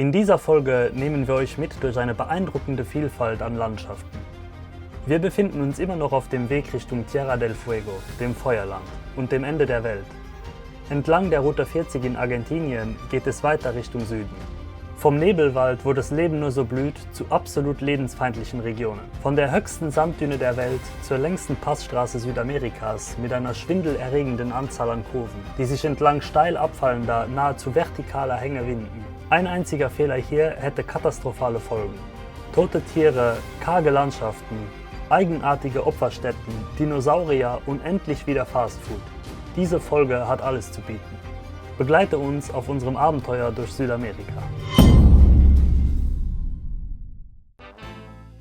In dieser Folge nehmen wir euch mit durch eine beeindruckende Vielfalt an Landschaften. Wir befinden uns immer noch auf dem Weg Richtung Tierra del Fuego, dem Feuerland und dem Ende der Welt. Entlang der Route 40 in Argentinien geht es weiter Richtung Süden. Vom Nebelwald, wo das Leben nur so blüht, zu absolut lebensfeindlichen Regionen. Von der höchsten Sanddüne der Welt zur längsten Passstraße Südamerikas mit einer schwindelerregenden Anzahl an Kurven, die sich entlang steil abfallender, nahezu vertikaler Hänge winden. Ein einziger Fehler hier hätte katastrophale Folgen. Tote Tiere, karge Landschaften, eigenartige Opferstätten, Dinosaurier und endlich wieder Fastfood. Diese Folge hat alles zu bieten. Begleite uns auf unserem Abenteuer durch Südamerika.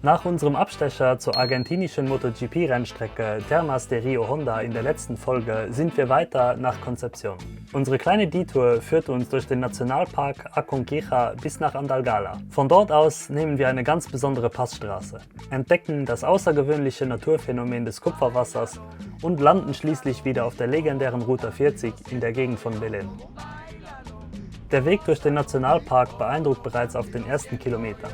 Nach unserem Abstecher zur argentinischen MotoGP-Rennstrecke Termas de Rio Honda in der letzten Folge sind wir weiter nach Concepción. Unsere kleine Detour führt uns durch den Nationalpark Aconquija bis nach Andalgalá. Von dort aus nehmen wir eine ganz besondere Passstraße, entdecken das außergewöhnliche Naturphänomen des Kupferwassers und landen schließlich wieder auf der legendären Route 40 in der Gegend von Belén. Der Weg durch den Nationalpark beeindruckt bereits auf den ersten Kilometern.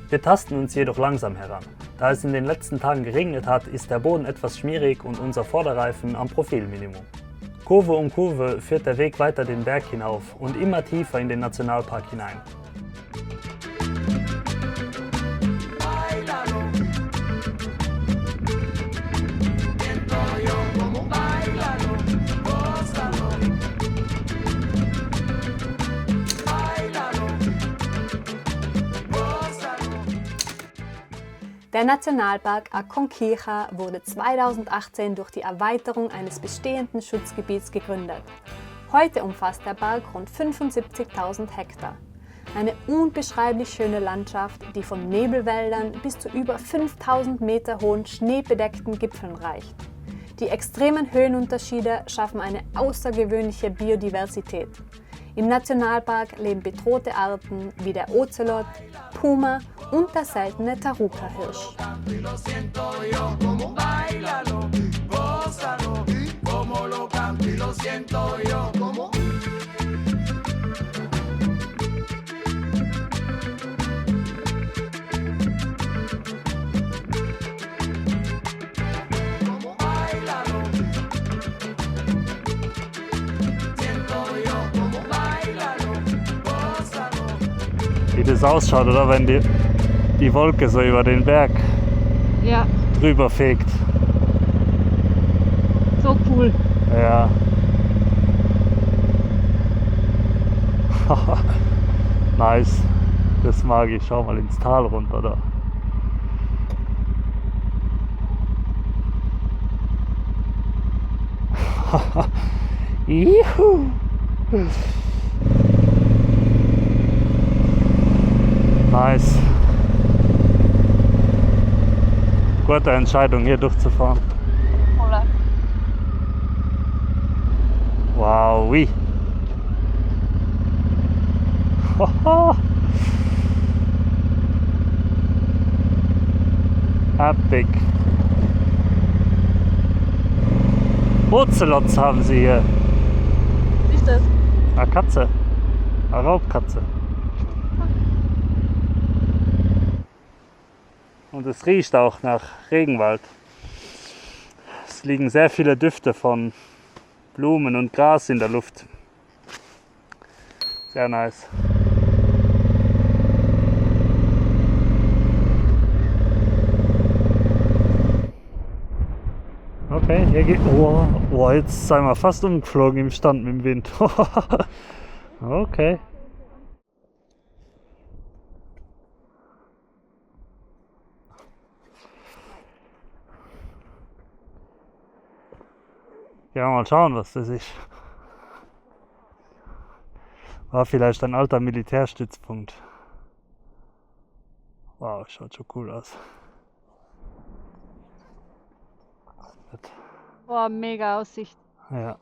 Wir tasten uns jedoch langsam heran. Da es in den letzten Tagen geregnet hat, ist der Boden etwas schmierig und unser Vorderreifen am Profilminimum. Kurve um Kurve führt der Weg weiter den Berg hinauf und immer tiefer in den Nationalpark hinein. Der Nationalpark Aconquija wurde 2018 durch die Erweiterung eines bestehenden Schutzgebiets gegründet. Heute umfasst der Park rund 75.000 Hektar. Eine unbeschreiblich schöne Landschaft, die von Nebelwäldern bis zu über 5.000 Meter hohen schneebedeckten Gipfeln reicht. Die extremen Höhenunterschiede schaffen eine außergewöhnliche Biodiversität. Im Nationalpark leben bedrohte Arten wie der Ozelot, Puma und der seltene Taruka-Hirsch. Wie das ausschaut, oder? Wenn die Wolke so über den Berg drüber fegt. So cool. Ja. Nice. Das mag ich. Schau mal ins Tal runter da. Juhu. Nice. Gute Entscheidung, hier durchzufahren. Oder? Wow, wie. Epic. Ozelots haben sie hier. Was ist das? Eine Katze. Eine Raubkatze. Und es riecht auch nach Regenwald. Es liegen sehr viele Düfte von Blumen und Gras in der Luft. Sehr nice. Okay, hier geht. Oh, jetzt sind wir fast umgeflogen im Stand mit dem Wind. Okay. Ja, mal schauen, was das ist. War vielleicht ein alter Militärstützpunkt. Wow, schaut schon cool aus. Boah, mega Aussicht. Ja.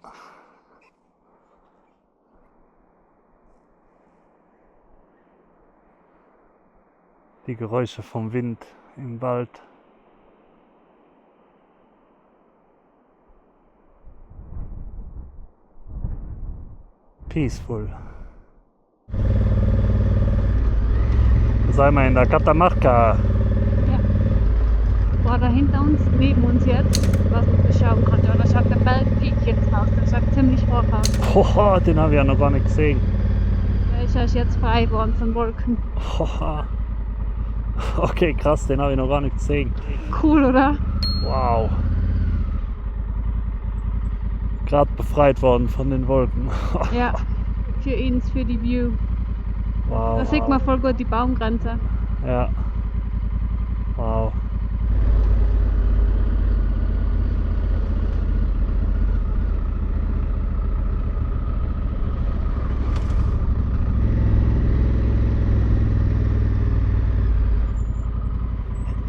Die Geräusche vom Wind im Wald. Peaceful. Seien wir in der Catamarca. Ja. Boah, da hinter uns, neben uns jetzt, was man beschauen konnte, da schaut der Bergpeak jetzt aus. Der schaut ziemlich hoch aus. Hoho, den habe ich ja noch gar nicht gesehen. Der ist erst jetzt frei geworden von Wolken. Hoho. Okay, krass, den habe ich noch gar nicht gesehen. Cool, oder? Wow. Gerade befreit worden von den Wolken. Ja. Für uns, für die View. Wow. Da sieht man voll gut die Baumgrenze. Ja. Wow.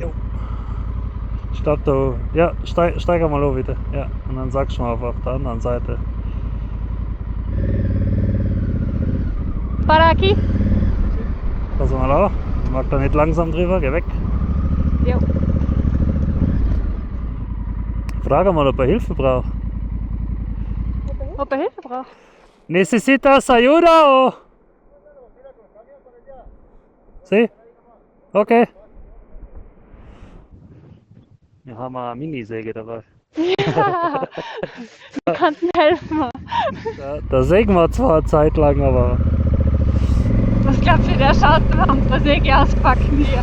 Jo. Ich glaube, du. Ja, steig mal hoch bitte. Ja. Und dann sagst du mal auf der anderen Seite. Para aqui? Pass mal auf. Mag da nicht langsam drüber, geh weg. Jo. Frage mal, ob er Hilfe braucht. Ob er Hilfe braucht? ¿Necesitas ayuda o? Sí? Okay. Wir haben eine Minisäge dabei. Ja. Wir konnten helfen. Da sägen wir zwar eine Zeit lang, aber Was glaubst du, der schaut, wir haben unsere Säge auspacken hier.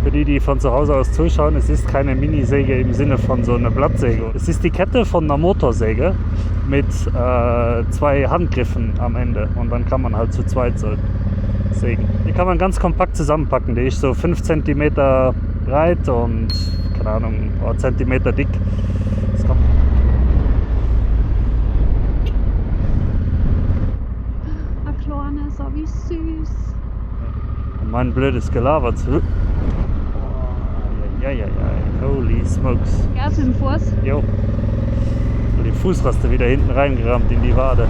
für die, die von zu Hause aus zuschauen, es ist keine Minisäge im Sinne von so einer Blattsäge. Es ist die Kette von einer Motorsäge mit 2 Handgriffen am Ende und dann kann man halt zu zweit so sägen. Die kann man ganz kompakt zusammenpacken, die ist so 5 cm breit und keine Ahnung, ein Zentimeter dick. Das kann Ein kleiner, so wie süß. und mein blödes Gelaber zu. Ja, holy smokes. Gas im Fuß. Jo. Die Fußraste wieder hinten reingerammt in die Wade.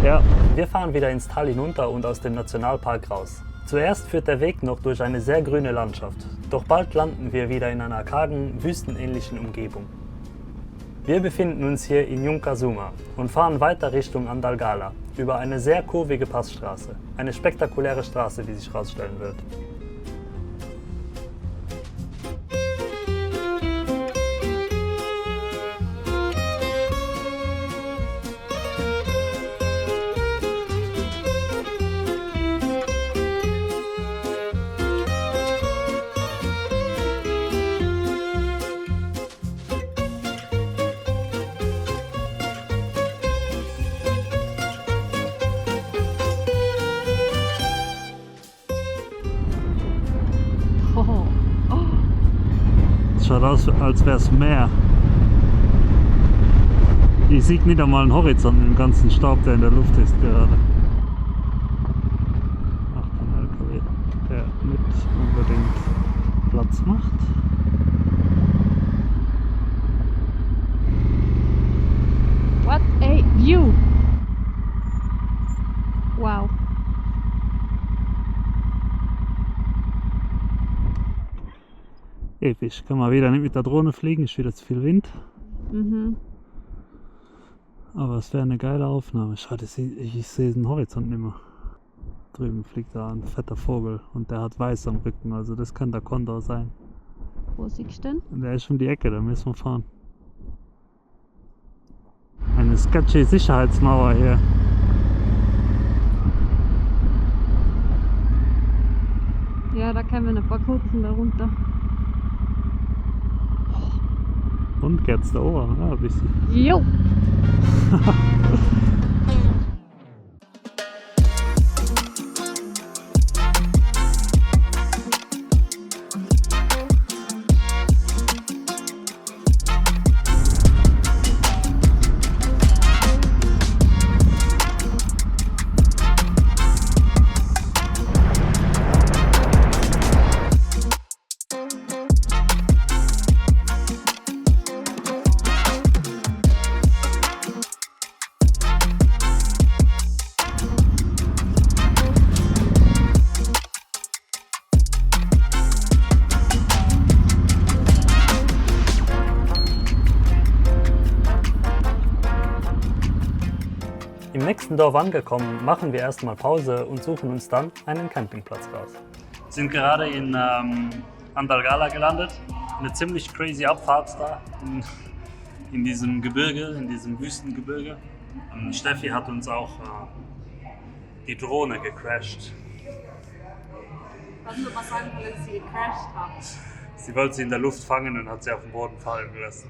Ja. Wir fahren wieder ins Tal hinunter und aus dem Nationalpark raus. Zuerst führt der Weg noch durch eine sehr grüne Landschaft. Doch bald landen wir wieder in einer kargen, wüstenähnlichen Umgebung. Wir befinden uns hier in Yuncasuma und fahren weiter Richtung Andalgalá über eine sehr kurvige Passstraße. Eine spektakuläre Straße, wie sich herausstellen wird. Oh. Es schaut aus, als wäre es Meer. Ich sehe nicht einmal einen Horizont mit dem ganzen Staub, der in der Luft ist gerade. Achtung, LKW, der mit unbedingt Platz macht. What a view! Wow. Episch. Kann man wieder nicht mit der Drohne fliegen, ist wieder zu viel Wind. Mhm. Aber es wäre eine geile Aufnahme. Schade, ich sehe den Horizont nicht mehr. Drüben fliegt da ein fetter Vogel und der hat weiß am Rücken, also das kann der Kondor sein. Wo siehst du denn? Der ist um die Ecke, da müssen wir fahren. Eine sketchy Sicherheitsmauer hier. Ja, da kämen ein paar Kurzen darunter. Und geht's da oben, ja, ein bisschen. Jo! dem Dorf angekommen, machen wir erstmal Pause und suchen uns dann einen Campingplatz raus. Wir sind gerade in Andalgalá gelandet. Eine ziemlich crazy Abfahrt da in diesem Gebirge, in diesem Wüstengebirge. Steffi hat uns auch die Drohne gecrashed. Was soll man sagen, weil sie gecrashed haben? Sie wollte sie in der Luft fangen und hat sie auf den Boden fallen gelassen.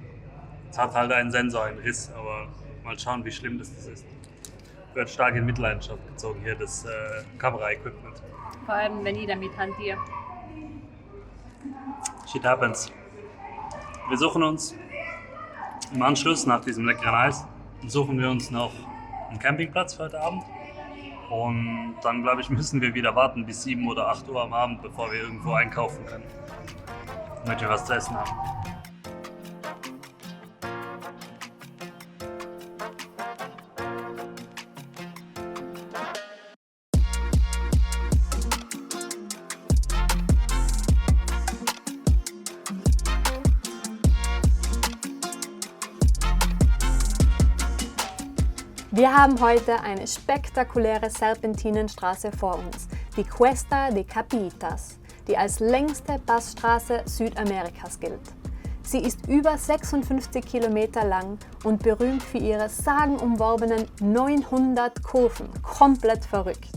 Es hat halt einen Sensor, einen Riss, aber mal schauen, wie schlimm das ist. Wird stark in Mitleidenschaft gezogen hier, das Kamera-Equipment. Vor allem, wenn ich damit hantiere. Shit happens. Wir suchen uns im Anschluss nach diesem leckeren Eis, suchen wir uns noch einen Campingplatz für heute Abend. Und dann, glaube ich, müssen wir wieder warten bis 7 oder 8 Uhr am Abend, bevor wir irgendwo einkaufen können, damit wir was zu essen haben. Wir haben heute eine spektakuläre Serpentinenstraße vor uns, die Cuesta de Capillitas, die als längste Passstraße Südamerikas gilt. Sie ist über 56 Kilometer lang und berühmt für ihre sagenumworbenen 900 Kurven, komplett verrückt.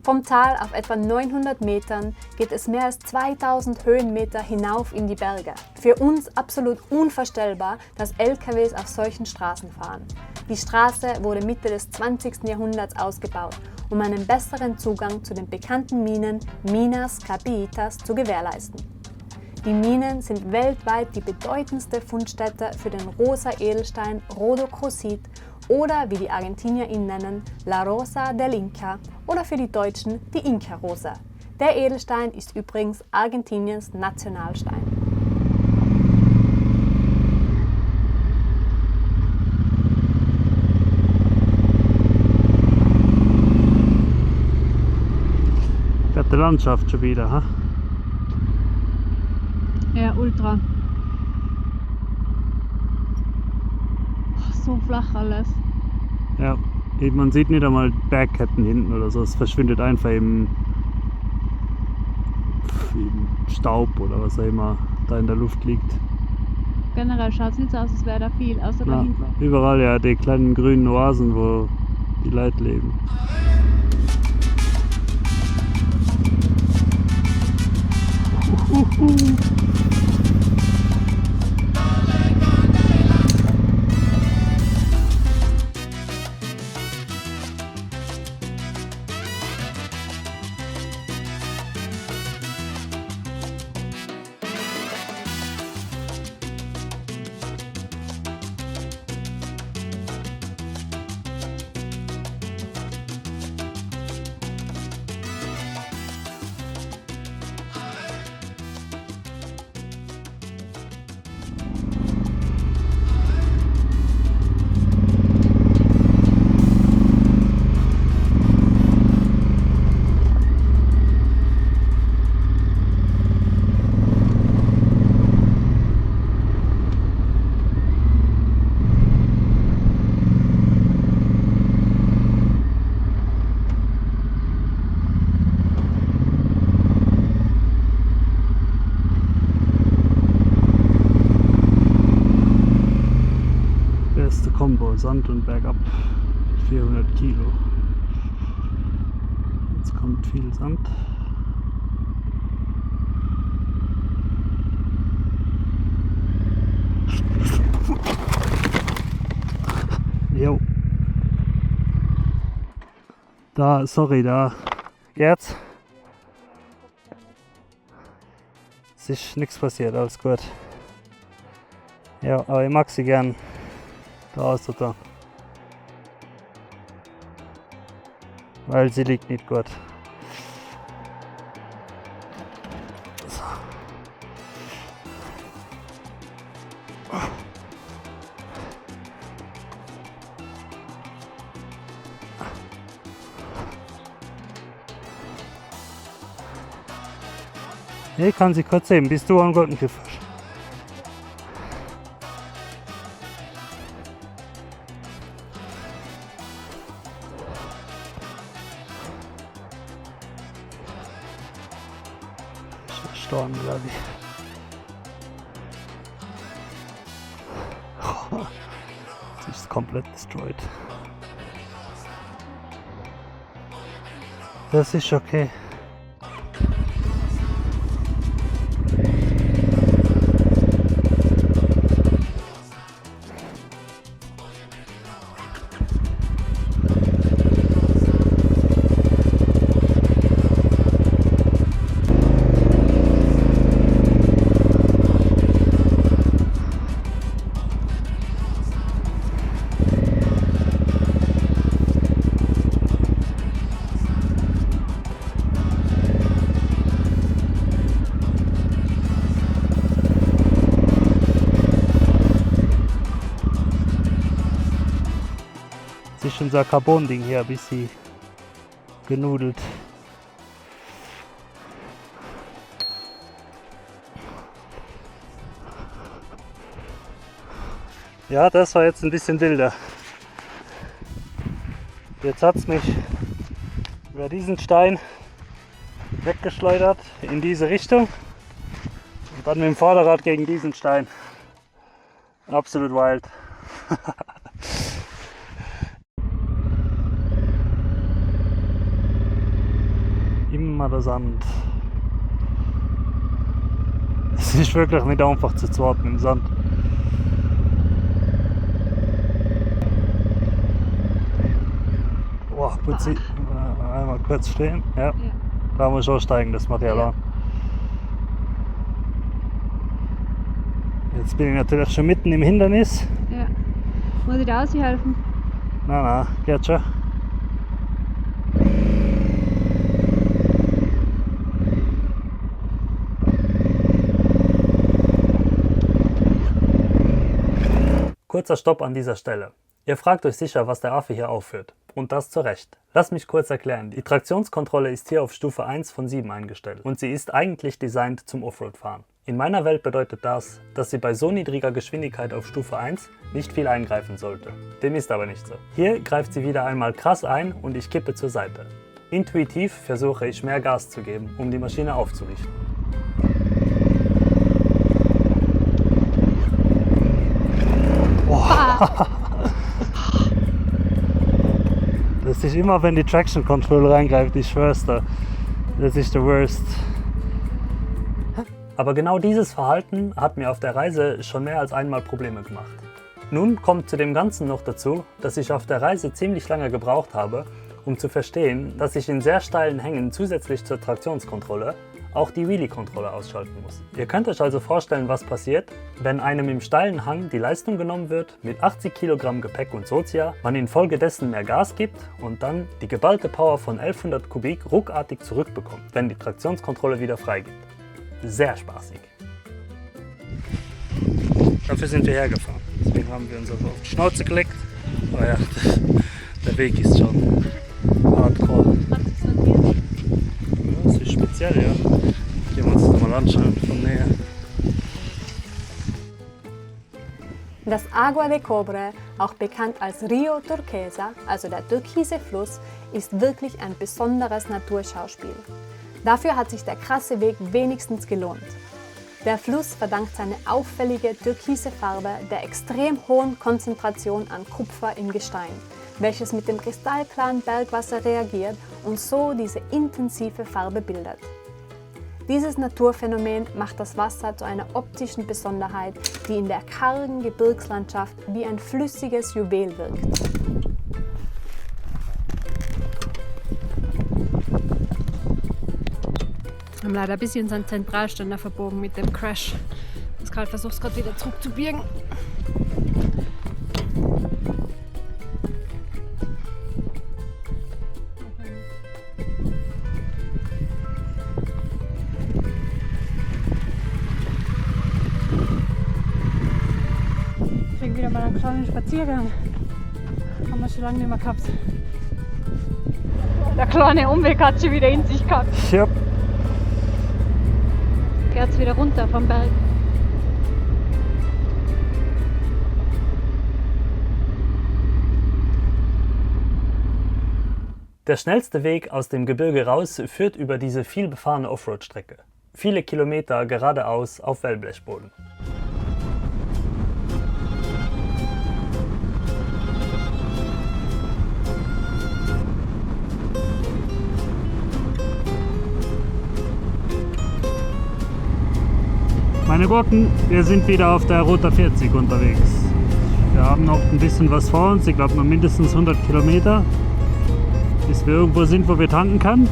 Vom Tal auf etwa 900 Metern geht es mehr als 2000 Höhenmeter hinauf in die Berge. Für uns absolut unvorstellbar, dass LKWs auf solchen Straßen fahren. Die Straße wurde Mitte des 20. Jahrhunderts ausgebaut, um einen besseren Zugang zu den bekannten Minen Minas Capillitas zu gewährleisten. Die Minen sind weltweit die bedeutendste Fundstätte für den rosa Edelstein Rhodocrosit oder, wie die Argentinier ihn nennen, La Rosa del Inca oder für die Deutschen die Inka-Rosa. Der Edelstein ist übrigens Argentiniens Nationalstein. Fette Landschaft schon wieder, ha? Ja, ultra. So flach alles. Ja, man sieht nicht einmal Bergketten hinten oder so, es verschwindet einfach im Staub oder was auch immer da in der Luft liegt. Generell schaut es nicht so aus, als wäre da viel, außer da hinten. Überall ja, die kleinen grünen Oasen, wo die Leute leben. Combo, Sand und bergab 400 Kilo. Jetzt kommt viel Sand. Jo. Da, sorry, da. Jetzt. Es ist nichts passiert, alles gut. Ja, aber ich mag sie gern. Da ist sie da. Weil sie liegt nicht gut. So. Ich kann sie kurz sehen, bis du einen guten Griff hast. gestorben, glaube ich. Sie ist komplett destroyed. Das ist okay. Sich unser Carbon-Ding hier ein bisschen genudelt. Ja, das war jetzt ein bisschen wilder. Jetzt hat es mich über diesen Stein weggeschleudert in diese Richtung und dann mit dem Vorderrad gegen diesen Stein. Absolut wild. Immer der Sand. Es ist wirklich nicht einfach zu warten im Sand. Boah, Putzi. Einmal kurz stehen. Ja. Da muss ich aussteigen, das Material an. Jetzt bin ich natürlich schon mitten im Hindernis. Ja. Muss ich da aushelfen? Nein, geht schon. Kurzer Stopp an dieser Stelle. Ihr fragt euch sicher, was der Affe hier aufführt. Und das zu Recht. Lasst mich kurz erklären. Die Traktionskontrolle ist hier auf Stufe 1 von 7 eingestellt. Und sie ist eigentlich designt zum Offroad-Fahren. In meiner Welt bedeutet das, dass sie bei so niedriger Geschwindigkeit auf Stufe 1 nicht viel eingreifen sollte. Dem ist aber nicht so. Hier greift sie wieder einmal krass ein und ich kippe zur Seite. Intuitiv versuche ich mehr Gas zu geben, um die Maschine aufzurichten. Das ist immer, wenn die Traction Control reingreift, ich schwör's dir, das ist the worst. Aber genau dieses Verhalten hat mir auf der Reise schon mehr als einmal Probleme gemacht. Nun kommt zu dem Ganzen noch dazu, dass ich auf der Reise ziemlich lange gebraucht habe, um zu verstehen, dass ich in sehr steilen Hängen zusätzlich zur Traktionskontrolle auch die Wheelie-Kontrolle ausschalten muss. Ihr könnt euch also vorstellen, was passiert, wenn einem im steilen Hang die Leistung genommen wird, mit 80 Kilogramm Gepäck und Sozia, man infolgedessen mehr Gas gibt und dann die geballte Power von 1100 Kubik ruckartig zurückbekommt, wenn die Traktionskontrolle wieder freigibt. Sehr spaßig. Dafür sind wir hergefahren. Deswegen haben wir uns also auf die Schnauze gelegt. Aber ja, der Weg ist schon hardcore. Das ist speziell, ja. Gehen wir uns das mal anschauen von näher. Das Agua de Cobre, auch bekannt als Rio Turquesa, also der türkise Fluss, ist wirklich ein besonderes Naturschauspiel. Dafür hat sich der krasse Weg wenigstens gelohnt. Der Fluss verdankt seine auffällige türkise Farbe der extrem hohen Konzentration an Kupfer im Gestein, welches mit dem kristallklaren Bergwasser reagiert und so diese intensive Farbe bildet. Dieses Naturphänomen macht das Wasser zu einer optischen Besonderheit, die in der kargen Gebirgslandschaft wie ein flüssiges Juwel wirkt. Wir haben leider ein bisschen unseren Zentralständer verbogen mit dem Crash. Pascal versucht es gerade wieder zurückzubiegen. Kriegen wieder mal einen kleinen Spaziergang. Haben wir schon lange nicht mehr gehabt. Der kleine Umweg hat schon wieder in sich gehabt. Ja. Geht's wieder runter vom Berg. Der schnellste Weg aus dem Gebirge raus führt über diese vielbefahrene Offroad-Strecke. viele Kilometer geradeaus auf Wellblechboden. Meine Gurken, wir sind wieder auf der Route 40 unterwegs. Wir haben noch ein bisschen was vor uns, ich glaube noch mindestens 100 Kilometer, bis wir irgendwo sind, wo wir tanken können.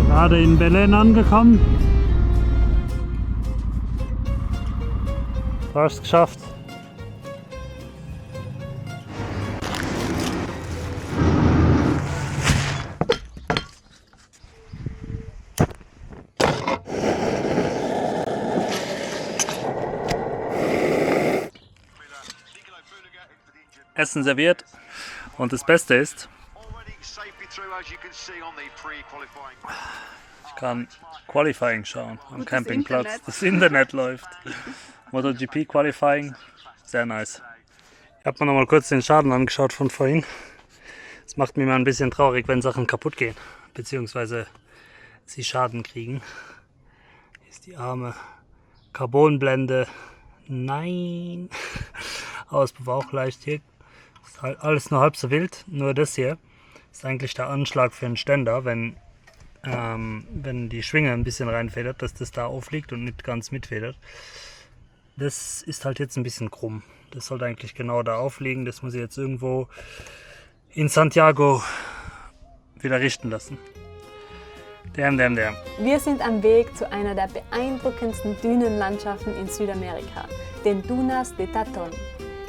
Gerade in Belém angekommen. Fast geschafft. Essen serviert und das Beste ist, ich kann Qualifying schauen am Campingplatz. Das Internet läuft. MotoGP Qualifying, sehr nice. Ich habe mir noch mal kurz den Schaden angeschaut von vorhin. Es macht mich mal ein bisschen traurig, wenn Sachen kaputt gehen, beziehungsweise sie Schaden kriegen. Hier ist die arme Carbonblende. Nein! Auspuff auch leicht hier. Ist halt alles nur halb so wild. Nur das hier ist eigentlich der Anschlag für einen Ständer, wenn die Schwinge ein bisschen reinfedert, dass das da aufliegt und nicht ganz mitfedert. Das ist halt jetzt ein bisschen krumm. Das sollte eigentlich genau da aufliegen. Das muss ich jetzt irgendwo in Santiago wieder richten lassen. Wir sind am Weg zu einer der beeindruckendsten Dünenlandschaften in Südamerika, den Dunas de Tatón.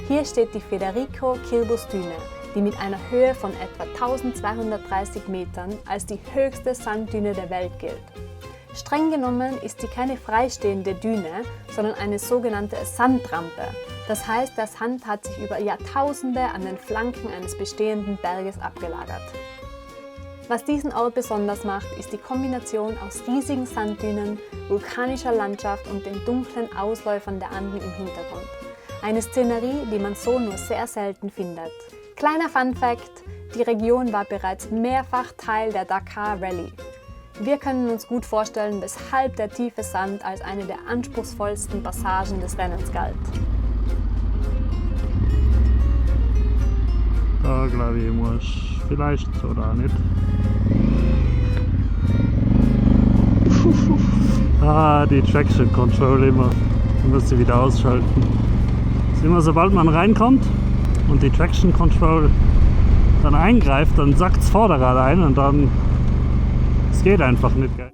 Hier steht die Federico Quirbus Düne, die mit einer Höhe von etwa 1230 Metern als die höchste Sanddüne der Welt gilt. Streng genommen ist sie keine freistehende Düne, sondern eine sogenannte Sandrampe. Das heißt, der Sand hat sich über Jahrtausende an den Flanken eines bestehenden Berges abgelagert. Was diesen Ort besonders macht, ist die Kombination aus riesigen Sanddünen, vulkanischer Landschaft und den dunklen Ausläufern der Anden im Hintergrund. Eine Szenerie, die man so nur sehr selten findet. Kleiner Fun Fact: Die Region war bereits mehrfach Teil der Dakar Rallye. Wir können uns gut vorstellen, weshalb der tiefe Sand als eine der anspruchsvollsten Passagen des Rennens galt. Da glaube ich, muss vielleicht oder auch nicht. Die Traction Control immer. Ich muss sie wieder ausschalten. Das ist immer, sobald man reinkommt und die Traction Control dann eingreift, dann sackt das Vorderrad ein und dann es geht einfach nicht, geil.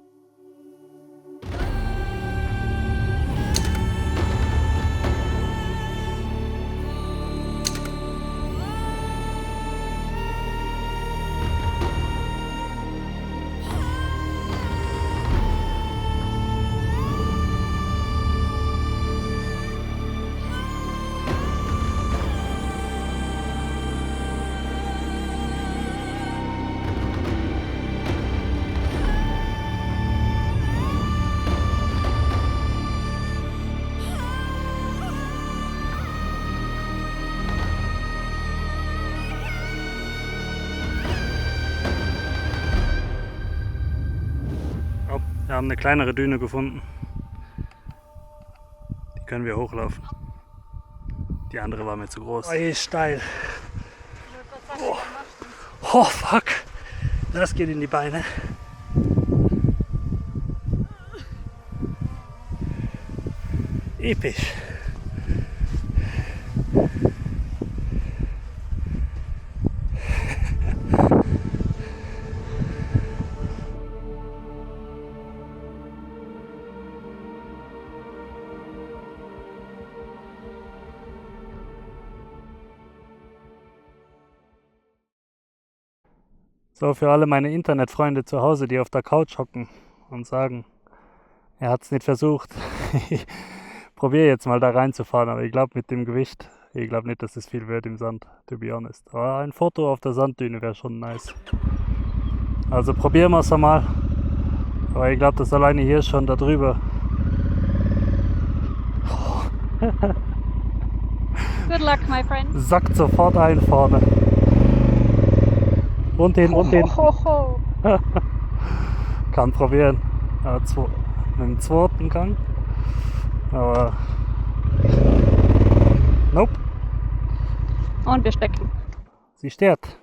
Wir haben eine kleinere Düne gefunden. Die können wir hochlaufen. Die andere war mir zu groß. Oh, hier ist steil. Oh fuck. Das geht in die Beine. Episch. So, für alle meine Internetfreunde zu Hause, die auf der Couch hocken und sagen, er hat es nicht versucht. Ich probiere jetzt mal da reinzufahren, aber ich glaube mit dem Gewicht, ich glaube nicht, dass es viel wird im Sand, to be honest. Aber ein Foto auf der Sanddüne wäre schon nice. Also probieren wir es einmal. Aber ich glaube, dass alleine hier schon da drüber Good luck, my friend. Sackt sofort ein vorne. Und den. Ho. Kann probieren. Ja, mit dem zweiten Gang. Aber. Nope. Und wir stecken. Sie stört.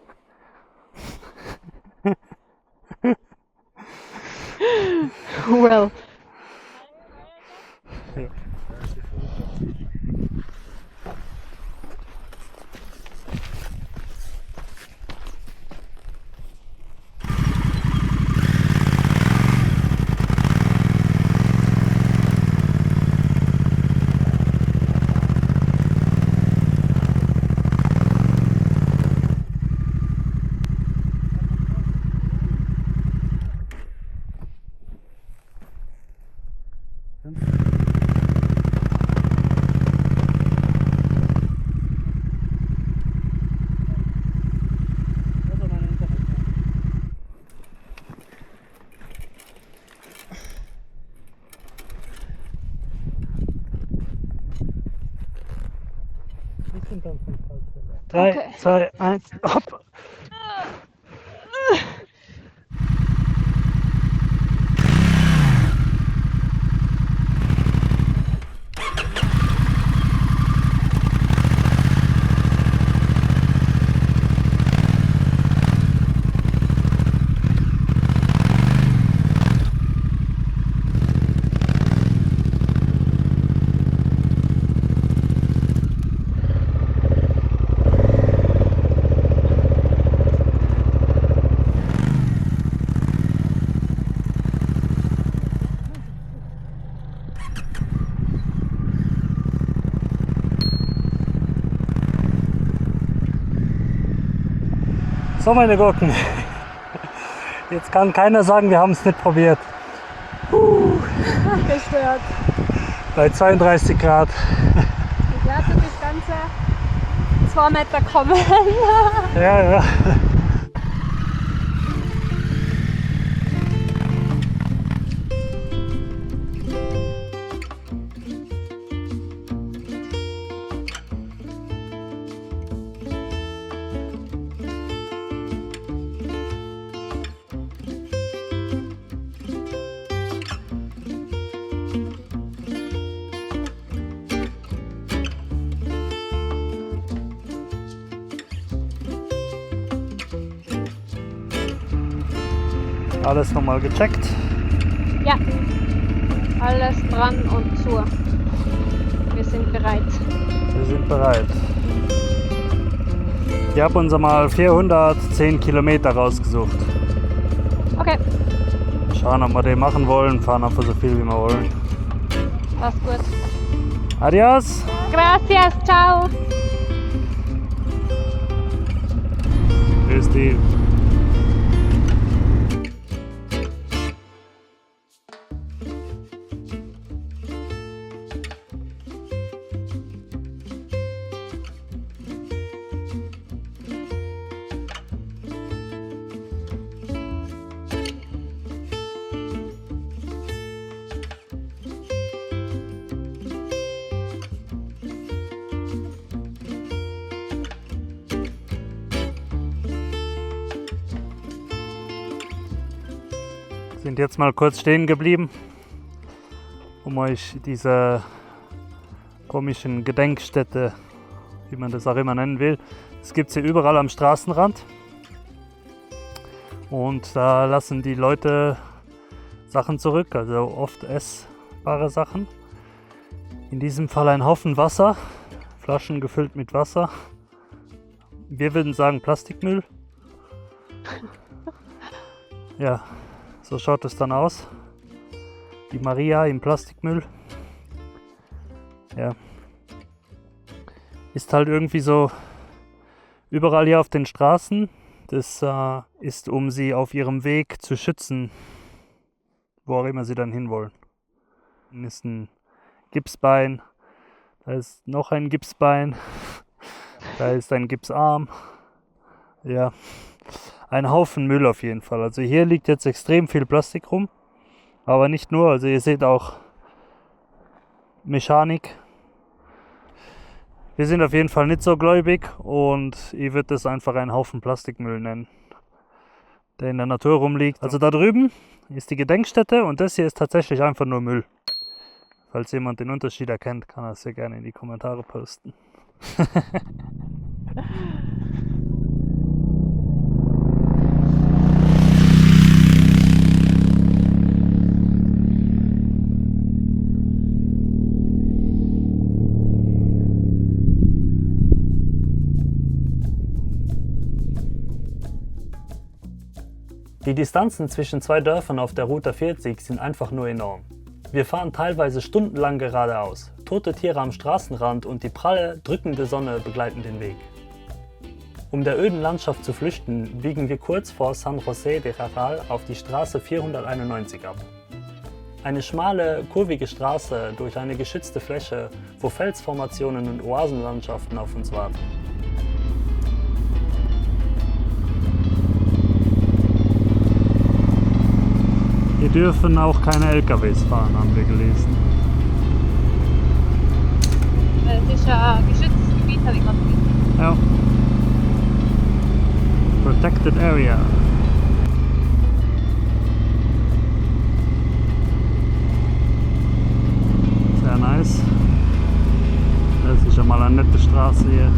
Well. Ja. Drei, Okay. 2, 1, hopp! So, meine Gurken. Jetzt kann keiner sagen, wir haben es nicht probiert. Gestört. Bei 32 Grad. Ich werde das ganze 2 Meter kommen. Ja. Alles nochmal gecheckt. Ja. Alles dran und zu. Wir sind bereit. Wir sind bereit. Ich habe uns mal 410 Kilometer rausgesucht. Okay, Schauen, ob wir den machen wollen. Fahren einfach so viel, wie wir wollen. passt gut. Adios! Gracias, ciao. Grüß dich. Sind jetzt mal kurz stehen geblieben, um euch diese komischen Gedenkstätte, wie man das auch immer nennen will, das gibt es hier überall am Straßenrand. Und da lassen die Leute Sachen zurück, also oft essbare Sachen. In diesem Fall ein Haufen Wasser, Flaschen gefüllt mit Wasser. Wir würden sagen Plastikmüll. Ja. So schaut es dann aus. Die Maria im Plastikmüll. Ja. Ist halt irgendwie so überall hier auf den Straßen. Das ist, um sie auf ihrem Weg zu schützen, wo auch immer sie dann hinwollen. Dann ist ein Gipsbein. Da ist noch ein Gipsbein. Da ist ein Gipsarm. Ja. Ein Haufen Müll auf jeden Fall. Also hier liegt jetzt extrem viel Plastik rum. Aber nicht nur. Also ihr seht auch Mechanik. Wir sind auf jeden Fall nicht so gläubig und ich würde das einfach einen Haufen Plastikmüll nennen, der in der Natur rumliegt. Also da drüben ist die Gedenkstätte und das hier ist tatsächlich einfach nur Müll. Falls jemand den Unterschied erkennt, kann er es sehr gerne in die Kommentare posten. Die Distanzen zwischen zwei Dörfern auf der Route 40 sind einfach nur enorm. Wir fahren teilweise stundenlang geradeaus. Tote Tiere am Straßenrand und die pralle, drückende Sonne begleiten den Weg. Um der öden Landschaft zu flüchten, biegen wir kurz vor San José de Jaral auf die Straße 491 ab. Eine schmale, kurvige Straße durch eine geschützte Fläche, wo Felsformationen und Oasenlandschaften auf uns warten. Hier dürfen auch keine LKWs fahren, haben wir gelesen. Es ist ein geschütztes Gebiet, habe ich gerade gelesen. Ja. Protected Area. Sehr nice. Das ist ja mal eine nette Straße hier.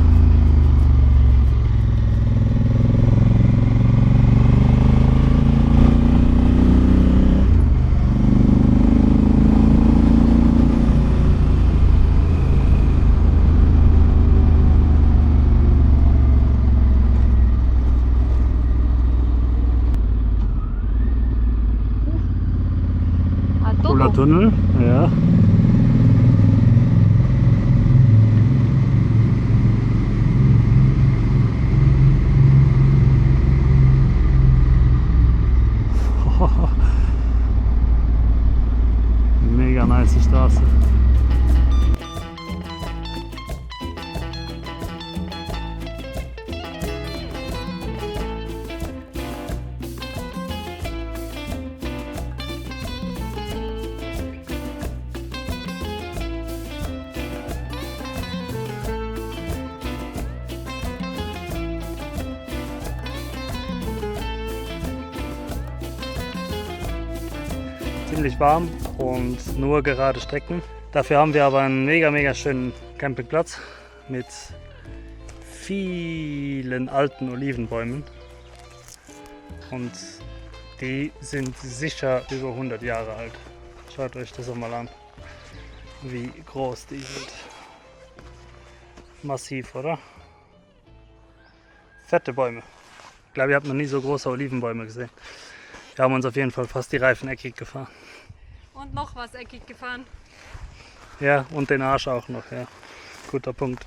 Cooler Tunnel, ja. Mega nice Straße. Ziemlich warm und nur gerade Strecken. Dafür haben wir aber einen mega schönen Campingplatz mit vielen alten Olivenbäumen und die sind sicher über 100 Jahre alt. Schaut euch das mal an, wie groß die sind. Massiv, oder? Fette Bäume. Ich glaube, ihr habt noch nie so große Olivenbäume gesehen. Wir haben uns auf jeden Fall fast die Reifen eckig gefahren. Und noch was eckig gefahren. Ja, und den Arsch auch noch, ja. Guter Punkt.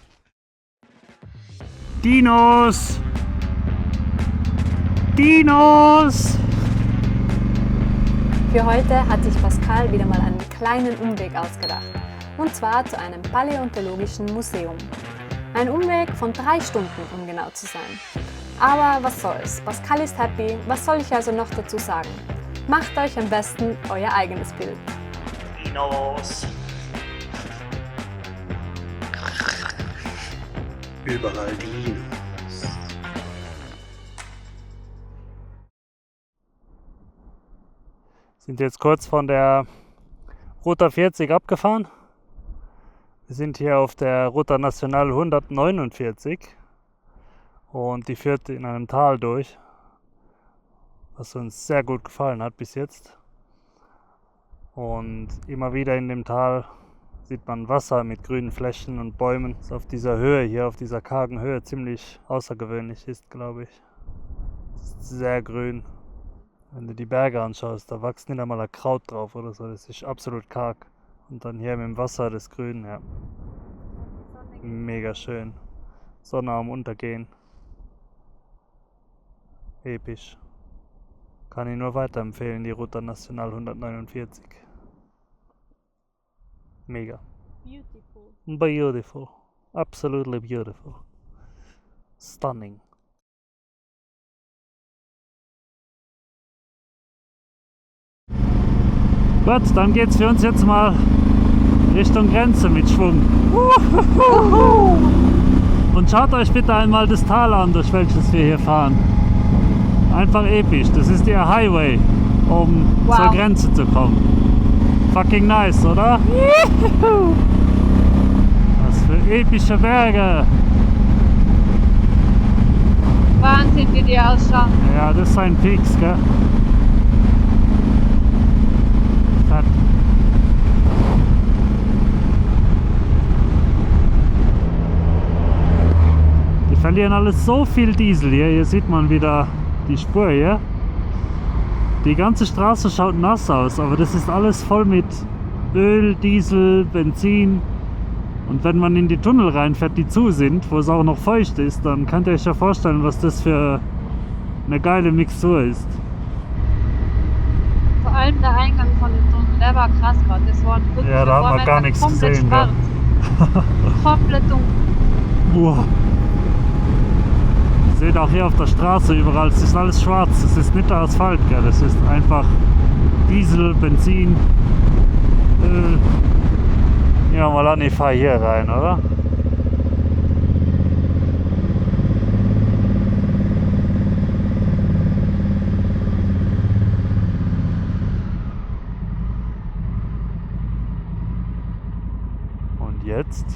Dinos! Dinos! Für heute hat sich Pascal wieder mal einen kleinen Umweg ausgedacht. Und zwar zu einem paläontologischen Museum. Ein Umweg von 3 Stunden, um genau zu sein. Aber was soll's, Pascal ist happy, was soll ich also noch dazu sagen? Macht euch am besten euer eigenes Bild. Dinos! Überall Dinos. Sind jetzt kurz von der Ruta 40 abgefahren. Wir sind hier auf der Ruta Nacional 149 und die führt in einem Tal durch, was uns sehr gut gefallen hat bis jetzt. Und immer wieder in dem Tal sieht man Wasser mit grünen Flächen und Bäumen. Das auf dieser Höhe hier, auf dieser kargen Höhe, ziemlich außergewöhnlich ist, glaube ich. Es ist sehr grün. Wenn du die Berge anschaust, da wächst nicht einmal ein Kraut drauf oder so. Das ist absolut karg. Und dann hier mit dem Wasser das Grün, ja. Mega schön. Sonne am Untergehen. Episch. Kann ich nur weiterempfehlen, die Ruta Nacional 149. Mega. Beautiful. Beautiful. Absolutely beautiful. Stunning. Gut, dann geht's für uns jetzt mal Richtung Grenze mit Schwung. Und schaut euch bitte einmal das Tal an, durch welches wir hier fahren. Einfach episch. Das ist der Highway, um zur Grenze zu kommen. Fucking nice, oder? Was für epische Berge. Wahnsinn, wie die ausschauen. Ja, das sind Peaks, gell? Fett. Die verlieren alles so viel Diesel hier. Hier sieht man wieder die Spur hier. Die ganze Straße schaut nass aus, aber das ist alles voll mit Öl, Diesel, Benzin. Und wenn man in die Tunnel reinfährt, die zu sind, wo es auch noch feucht ist, dann könnt ihr euch ja vorstellen, was das für eine geile Mixtur ist. Vor allem der Eingang von dem Tunnel, der war krass gerade. Das war wirklich, Ja, da hat man gar nichts komplett gesehen. schwarz. Komplett dunkel. Boah. Ihr seht auch hier auf der Straße überall, es ist alles schwarz. Es ist nicht der Asphalt, gell? Das ist einfach Diesel, Benzin, Öl. Ja, mal an, ich fahre hier rein, oder? Und jetzt?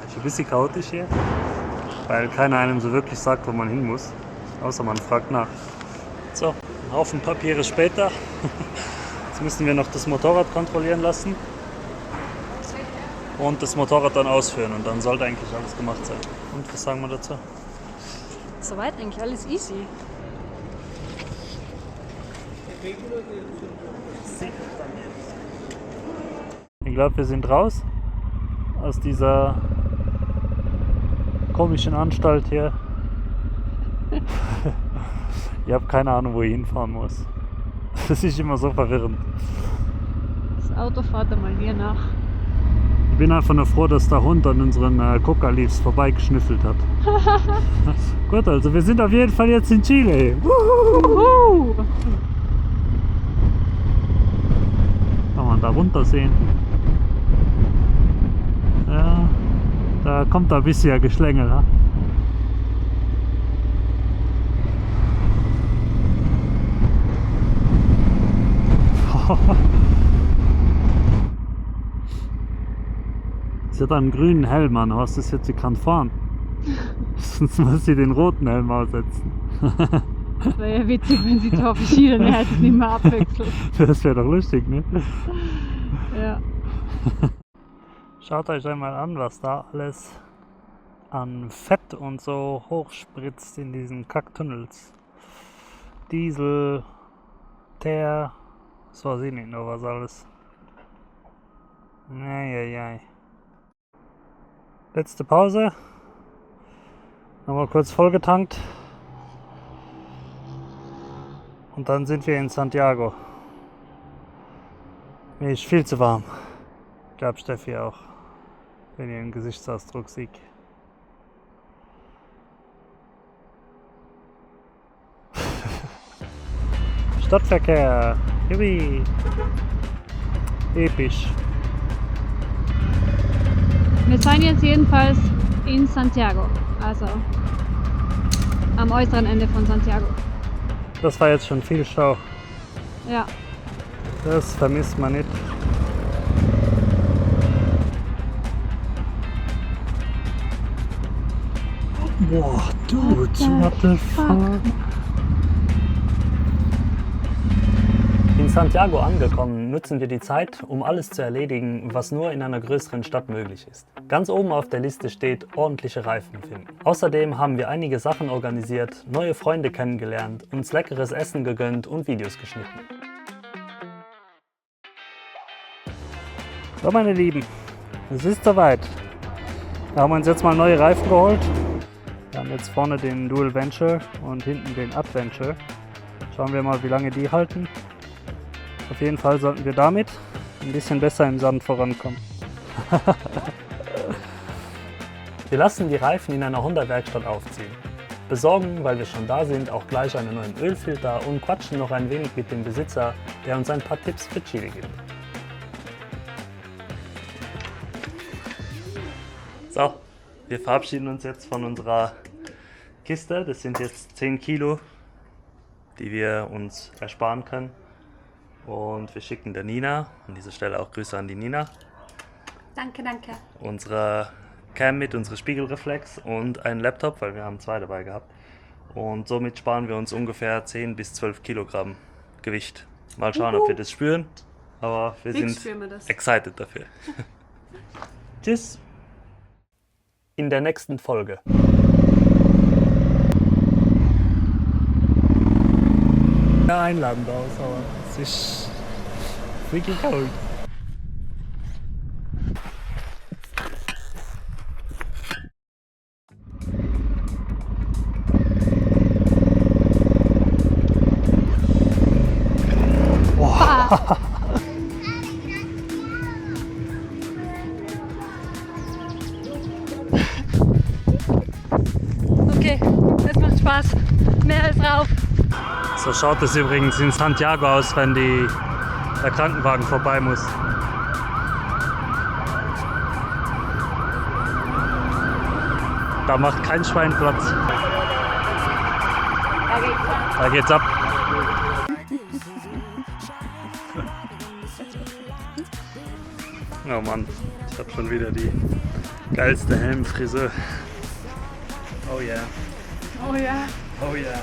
Ist ein bisschen chaotisch hier, weil keiner einem so wirklich sagt, wo man hin muss, außer man fragt nach. So, ein Haufen Papiere später. Jetzt müssen wir noch das Motorrad kontrollieren lassen und das Motorrad dann ausführen und dann sollte eigentlich alles gemacht sein. Und was sagen wir dazu? Soweit eigentlich alles easy. Ich glaube, wir sind raus aus dieser komischen Anstalt hier. Ich habe keine Ahnung, wo ich hinfahren muss. Das ist immer so verwirrend. Das Auto fährt einmal hier nach. Ich bin einfach nur froh, dass der Hund an unseren Coca-Leaves vorbeigeschnüffelt hat. Gut, also wir sind auf jeden Fall jetzt in Chile. Wuhu! Kann man da runter sehen. Ja, da kommt ein bisschen Geschlängel. Ha? Sie hat einen grünen Helm an, hast du das jetzt, sie kann fahren. Sonst muss sie den roten Helm aussetzen. Das wäre ja witzig, wenn sie zwei verschiedene hätten, nicht mehr abwechseln. Das wäre doch lustig, ne? Ja. Schaut euch einmal an, was da alles an Fett und so hochspritzt in diesen Kacktunnels. Diesel, Teer, das weiß ich nicht noch was alles. Eieiei. Letzte Pause. Nochmal kurz vollgetankt. Und dann sind wir in Santiago. Mir ist viel zu warm. Ich glaube Steffi auch, wenn ihr den Gesichtsausdruck seht. Stadtverkehr. Jubi. Episch. Wir sind jetzt jedenfalls in Santiago, also am äußeren Ende von Santiago. Das war jetzt schon viel Stau. Ja. Das vermisst man nicht. Boah, dude, what the fuck? In Santiago angekommen, nutzen wir die Zeit, um alles zu erledigen, was nur in einer größeren Stadt möglich ist. Ganz oben auf der Liste steht ordentliche Reifen finden. Außerdem haben wir einige Sachen organisiert, neue Freunde kennengelernt, uns leckeres Essen gegönnt und Videos geschnitten. So, meine Lieben, es ist soweit. Wir haben uns jetzt mal neue Reifen geholt. Wir haben jetzt vorne den Dual Venture und hinten den Adventure. Schauen wir mal, wie lange die halten. Auf jeden Fall sollten wir damit ein bisschen besser im Sand vorankommen. Wir lassen die Reifen in einer Honda-Werkstatt aufziehen. besorgen, weil wir schon da sind, auch gleich einen neuen Ölfilter und quatschen noch ein wenig mit dem Besitzer, der uns ein paar Tipps für Chile gibt. So, wir verabschieden uns jetzt von unserer Kiste. Das sind jetzt 10 Kilo, die wir uns ersparen können. Und wir schicken der Nina, an dieser Stelle auch Grüße an die Nina, Danke, danke. unsere Cam mit, unsere Spiegelreflex und einen Laptop, weil wir haben 2 dabei gehabt. Und somit sparen wir uns ungefähr 10 bis 12 Kilogramm Gewicht. Mal schauen, ob wir das spüren, aber wir sind excited dafür. Tschüss! In der nächsten Folge. Ja, einladend aus, aber es ist freaking cold. Okay, das macht Spaß. Mehr als rauf. So schaut es übrigens in Santiago aus, wenn der Krankenwagen vorbei muss. Da macht kein Schwein Platz. Da geht's ab. Oh Mann, ich habe schon wieder die geilste Helmfrisur. Oh yeah. Oh ja. Oh yeah.